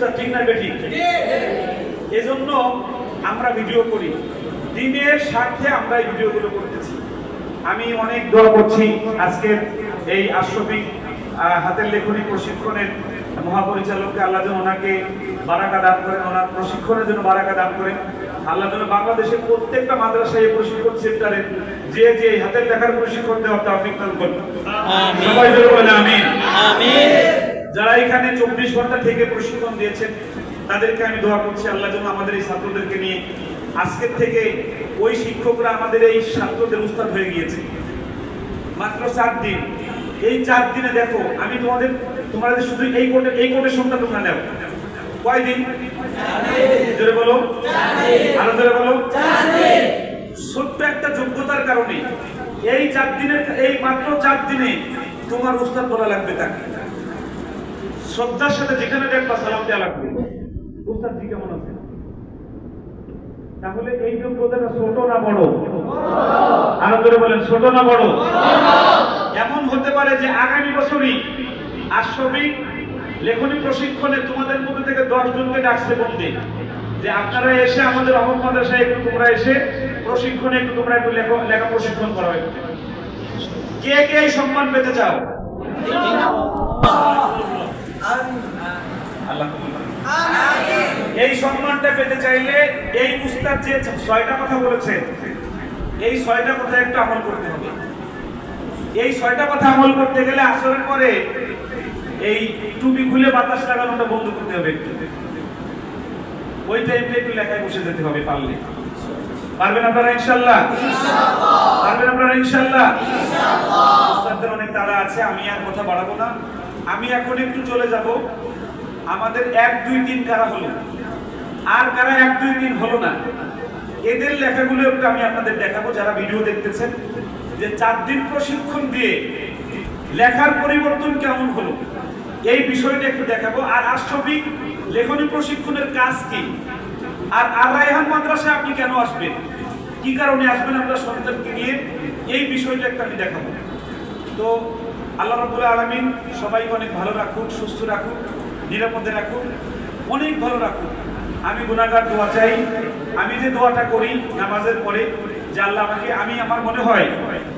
উস্তাদ, ঠিক না বেঠিক? এজন্য আমরা ভিডিও করি, দিনের স্বার্থে আমরা এই ভিডিওগুলো করতেছি। আমি অনেক দোয়া করছি আজকের এই আশরাফিক হাতের লেখনী প্রশিক্ষণের মহাপরিচালককে আল্লাহ যেন ওনাকে বারাকা দান করেন, ওনার প্রশিক্ষণের জন্য বারাকা দান করেন। আল্লাহ যেন বাংলাদেশের প্রত্যেকটা মাদ্রাসায় প্রশিক্ষণ সেন্টারে যে যে হাতের লেখার প্রশিক্ষণ দেওয়ার তৌফিক দান করুন। সবাই জোরে বলেন আমিন। যারা এখানে 24 ঘন্টা থেকে প্রশিক্ষণ দিয়েছেন তাদেরকে আমি দোয়া করছি আল্লাহ যেন আমাদের এই ছাত্রদেরকে নিয়ে আজকের থেকে ওই শিক্ষকরা আমাদের এই ছাত্রদের উস্তাদ হয়ে গিয়েছে। মাত্র 4 দিন, এই 4 দিনে দেখো আমি তোমাদের শুধু এই কোটেশনটা তোমরা নেও। কয়দিন? জোরে বলো, আরো জোরে বলো। ছোট্ট একটা যোগ্যতার কারণে এই 4 দিনের, এই মাত্র 4 দিনে তোমার উস্তাদ বলা লাগবে তাকে। শ্রদ্ধার সাথে যেখানে দেখবা সালাম দেওয়া লাগবে, উস্তাদ জি কেমন আছে? তাহলে এই যোগ্যতাটা ছোট না বড়? আরো করে বলেন, ছোট না বড়? এমন হতে পারে যে আগামী বছরই আশরাফিক লেখনী প্রশিক্ষণে তোমাদের মধ্যে থেকে 10 জনকে ডাকছে বলতে যে আপনারা এসে আমাদের রহমত মাদ্রাসায় একটু তোমরা এসে প্রশিক্ষণে একটু তোমরা একটু লেখা প্রশিক্ষণ করা হবে। কে কে এই সম্মান পেতে চাও? আল্লাহ এই সম্মানটা পেতে চাইলে এই উস্তাদ যে 6টা কথা বলেছে, এই 6টা কথা একটু আমল করতে হবে। এই 6টা কথা আমল করতে গেলে আসরের পরে এই টুপি খুলে বাতাস লাগানোটা বন্ধ করতে হবে। ওই টাইমে একটু লেখায় বসে যেতে হবে পারলে। পারবেন আপনারা ইনশাআল্লাহ? পারবেন আপনারা ইনশাআল্লাহ? উস্তাদদের অনেক তাড়া আছে, আমি আর কথা বাড়াবো না। আমি এখন একটু চলে যাব আমাদের 1-2-3 কারা হলো, আর কারা 1-2-3 হলো না, এদের লেখাগুলো একটু আমি আপনাদের দেখাবো যারা ভিডিও দেখতেছেন, যে 4 দিন প্রশিক্ষণ দিয়ে লেখার পরিবর্তন কেমন হলো এই বিষয়টা একটু দেখাবো। আর আশরাফিক লেখনী প্রশিক্ষণের কাজ কি, আর রায়হান মাদ্রাসায় আপনি কেন আসবেন, কি কারণে আসবেন আপনার সন্তানকে নিয়ে, এই বিষয়টা একটু আমি দেখাবো। তো আল্লাহ রাব্বুল আলামিন সবাইকে অনেক ভালো রাখুন, সুস্থ রাখুন, নিরাপদে রাখুন, অনেক ভালো রাখুন। আমি গুনাহগার, দোয়া চাই। আমি যে দোয়াটা করি নামাজের পরে যে আল্লাহ আমাকে, আমি আমার মনে হয়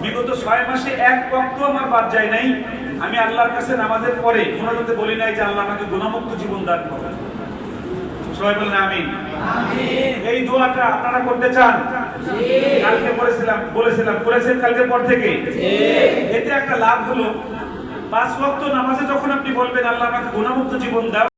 বিগত 6 মাসে এক ওয়াক্ত আমার বাদ যায় নাই, আমি আল্লাহর কাছে নামাজের পরে কোনোটাতে বলি নাই যে আল্লাহ আমাকে গুনাহমুক্ত জীবন দান করুন। সবাই বলেন আমিন। এই দোয়াটা আপনারা করতে চান? কালকে বলেছিলাম করেছেন কালকে পর থেকে। এতে একটা লাভ হলো 5 ওয়াক্ত নামাজে যখন আপনি বলবেন আল্লাহ আমাকে গুনাহমুক্ত জীবন দাও,